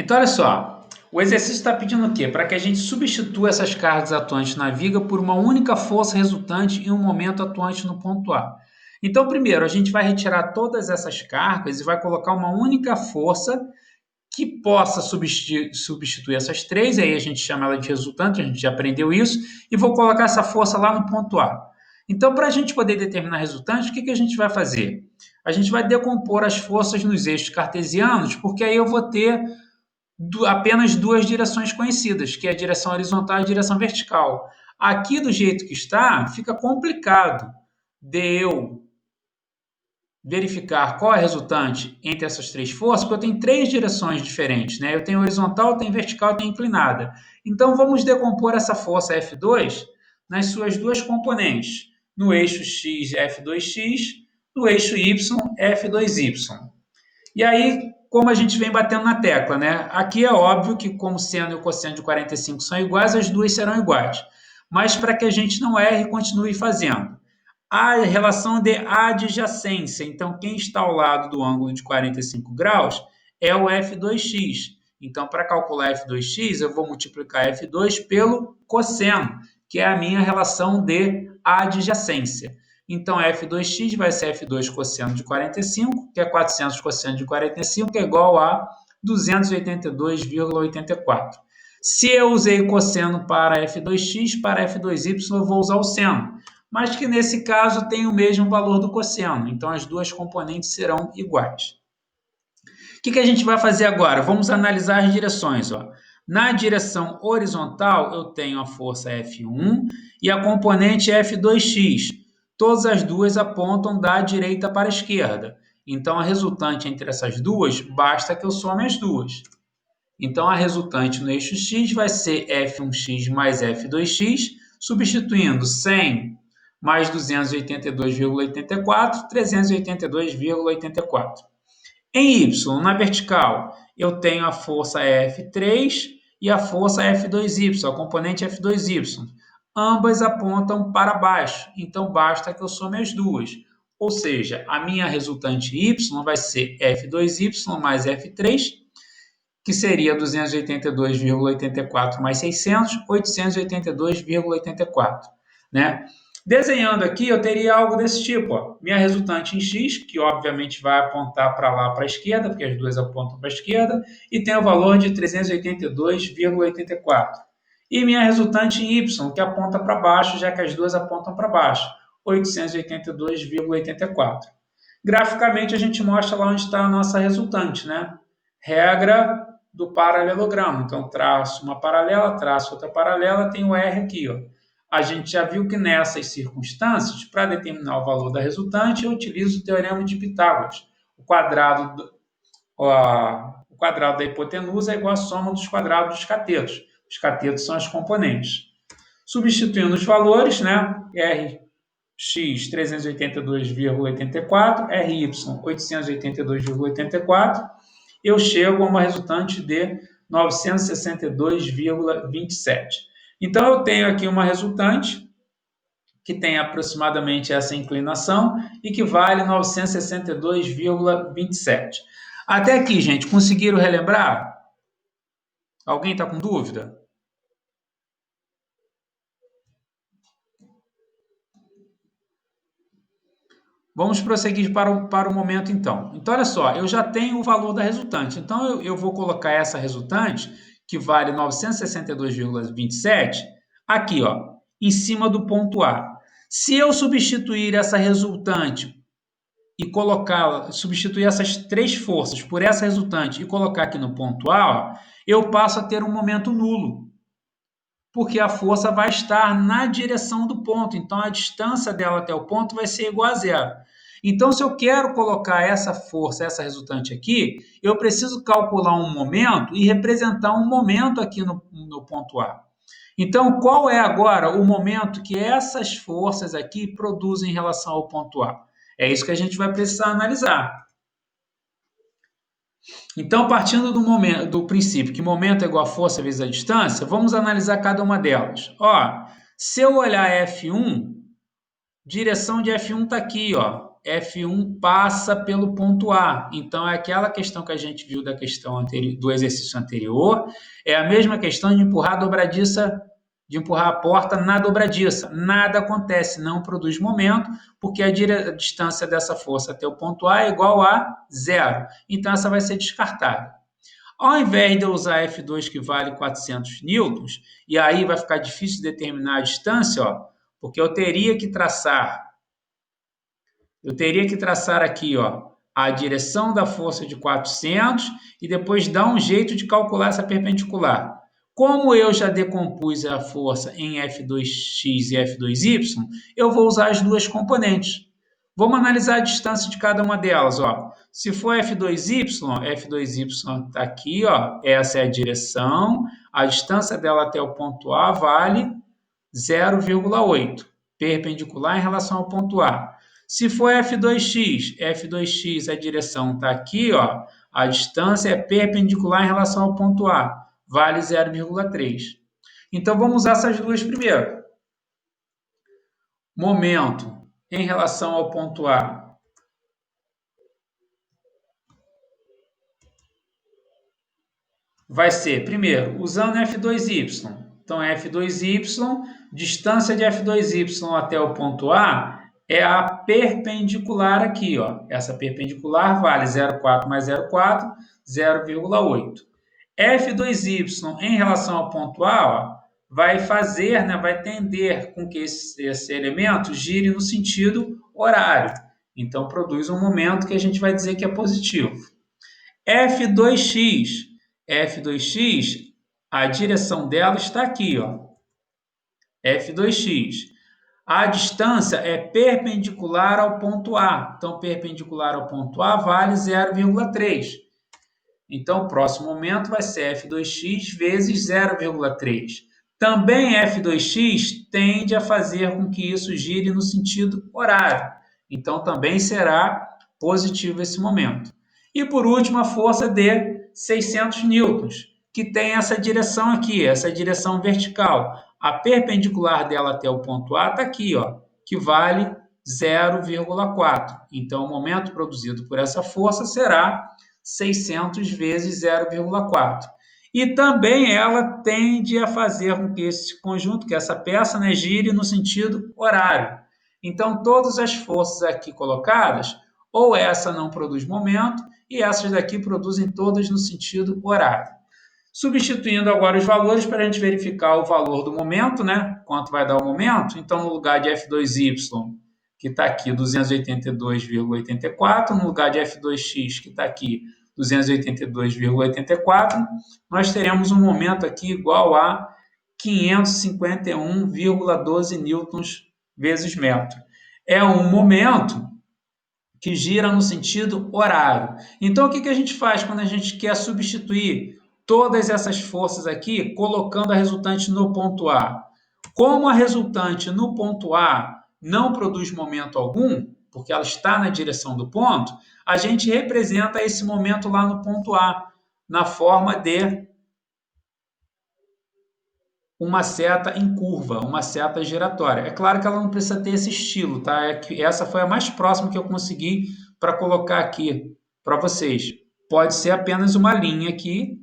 Então, olha só, o exercício está pedindo o quê? Para que a gente substitua essas cargas atuantes na viga por uma única força resultante em um momento atuante no ponto A. Então, primeiro, a gente vai retirar todas essas cargas e vai colocar uma única força que possa substituir essas três, aí a gente chama ela de resultante, a gente já aprendeu isso, e vou colocar essa força lá no ponto A. Então, para a gente poder determinar resultante, o que a gente vai fazer? A gente vai decompor as forças nos eixos cartesianos, porque aí eu vou ter apenas duas direções conhecidas, que é a direção horizontal e a direção vertical. Aqui, do jeito que está, fica complicado de eu verificar qual é a resultante entre essas três forças, porque eu tenho três direções diferentes, né? Eu tenho horizontal, tenho vertical, tenho inclinada. Então, vamos decompor essa força F2 nas suas duas componentes, no eixo x, F2x, no eixo y, F2y. E aí, como a gente vem batendo na tecla, né? Aqui é óbvio que, como seno e o cosseno de 45 são iguais, as duas serão iguais. Mas para que a gente não erre, continue fazendo. A relação de adjacência. Então, quem está ao lado do ângulo de 45 graus é o F2x. Então, para calcular F2x, eu vou multiplicar F2 pelo cosseno, que é a minha relação de adjacência. Então, F2x vai ser F2 cosseno de 45, que é 400 cosseno de 45, que é igual a 282,84. Se eu usei cosseno para F2x, para F2y eu vou usar o seno, mas que nesse caso tem o mesmo valor do cosseno, então as duas componentes serão iguais. O que a gente vai fazer agora? Vamos analisar as direções. Ó. Na direção horizontal, eu tenho a força F1 e a componente F2x. Todas as duas apontam da direita para a esquerda. Então, a resultante entre essas duas, basta que eu some as duas. Então, a resultante no eixo x vai ser F1x mais F2x, substituindo 100 mais 282,84, 382,84. Em Y, na vertical, eu tenho a força F3 e a força F2Y, a componente F2Y. Ambas apontam para baixo, então basta que eu some as duas. Ou seja, a minha resultante Y vai ser F2Y mais F3, que seria 282,84 mais 600, 882,84, né? Desenhando aqui, eu teria algo desse tipo. Ó. Minha resultante em x, que obviamente vai apontar para lá para a esquerda, porque as duas apontam para a esquerda, e tem o valor de 382,84. E minha resultante em y, que aponta para baixo, já que as duas apontam para baixo, 882,84. Graficamente, a gente mostra lá onde está a nossa resultante, né? Regra do paralelogramo. Então, traço uma paralela, traço outra paralela, tem o R aqui, ó. A gente já viu que nessas circunstâncias, para determinar o valor da resultante, eu utilizo o teorema de Pitágoras. O quadrado da hipotenusa é igual à soma dos quadrados dos catetos. Os catetos são as componentes. Substituindo os valores, né? Rx 382,84, Ry 882,84, eu chego a uma resultante de 962,27. Então, eu tenho aqui uma resultante que tem aproximadamente essa inclinação e que vale 962,27. Até aqui, gente, conseguiram relembrar? Alguém está com dúvida? Vamos prosseguir para o momento, então. Então, olha só, eu já tenho o valor da resultante. Então, eu vou colocar essa resultante, que vale 962,27, aqui, ó, em cima do ponto A. Se eu substituir essa resultante e substituir essas três forças por essa resultante e colocar aqui no ponto A, ó, eu passo a ter um momento nulo, porque a força vai estar na direção do ponto. Então, a distância dela até o ponto vai ser igual a zero. Então, se eu quero colocar essa força, essa resultante aqui, eu preciso calcular um momento e representar um momento aqui no ponto A. Então, qual é agora o momento que essas forças aqui produzem em relação ao ponto A? É isso que a gente vai precisar analisar. Então, partindo do princípio que momento é igual a força vezes a distância, vamos analisar cada uma delas. Ó, se eu olhar F1, direção de F1 está aqui, ó. F1 passa pelo ponto A. Então, é aquela questão que a gente viu da questão anterior, do exercício anterior, é a mesma questão de empurrar a dobradiça, de empurrar a porta na dobradiça. Nada acontece, não produz momento, porque a distância dessa força até o ponto A é igual a zero. Então, essa vai ser descartada. Ao invés de eu usar F2, que vale 400 newtons, e aí vai ficar difícil determinar a distância, ó, porque eu teria que traçar aqui, ó, a direção da força de 400 e depois dar um jeito de calcular essa perpendicular. Como eu já decompus a força em F2x e F2y, eu vou usar as duas componentes. Vamos analisar a distância de cada uma delas. Ó. Se for F2y está aqui, ó, essa é a direção, a distância dela até o ponto A vale 0,8, perpendicular em relação ao ponto A. Se for F2x, a direção está aqui, ó, a distância é perpendicular em relação ao ponto A, vale 0,3. Então, vamos usar essas duas primeiro. Momento em relação ao ponto A. Vai ser, primeiro, usando F2y. Então, F2y, distância de F2y até o ponto A é a perpendicular aqui, ó. Essa perpendicular vale 0,4 mais 0,4, 0,8. F2y em relação ao ponto A, ó, vai fazer, né, vai tender com que esse elemento gire no sentido horário. Então, produz um momento que a gente vai dizer que é positivo. F2x, a direção dela está aqui, ó. F2x. A distância é perpendicular ao ponto A. Então, perpendicular ao ponto A vale 0,3. Então, o próximo momento vai ser F2x vezes 0,3. Também F2x tende a fazer com que isso gire no sentido horário. Então, também será positivo esse momento. E, por último, a força de 600 newtons, que tem essa direção aqui, essa direção vertical. A perpendicular dela até o ponto A está aqui, ó, que vale 0,4. Então, o momento produzido por essa força será 600 vezes 0,4. E também ela tende a fazer com que esse conjunto, que essa peça, né, gire no sentido horário. Então, todas as forças aqui colocadas, ou essa não produz momento, e essas daqui produzem todas no sentido horário. Substituindo agora os valores para a gente verificar o valor do momento, né? Quanto vai dar o momento. Então, no lugar de F2y, que está aqui 282,84, no lugar de F2x, que está aqui 282,84, nós teremos um momento aqui igual a 551,12 newtons vezes metro. É um momento que gira no sentido horário. Então, o que a gente faz quando a gente quer substituir todas essas forças aqui, colocando a resultante no ponto A? Como a resultante no ponto A não produz momento algum, porque ela está na direção do ponto, a gente representa esse momento lá no ponto A, na forma de uma seta em curva, uma seta giratória. É claro que ela não precisa ter esse estilo, tá? Essa foi a mais próxima que eu consegui para colocar aqui para vocês. Pode ser apenas uma linha aqui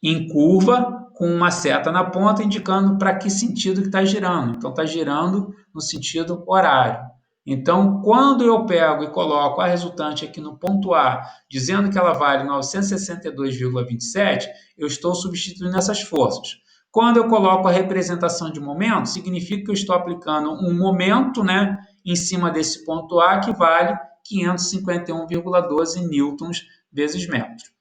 em curva com uma seta na ponta indicando para que sentido que está girando. Então, está girando no sentido horário. Então, quando eu pego e coloco a resultante aqui no ponto A, dizendo que ela vale 962,27, eu estou substituindo essas forças. Quando eu coloco a representação de momento, significa que eu estou aplicando um momento, né, em cima desse ponto A que vale 551,12 newtons vezes metro.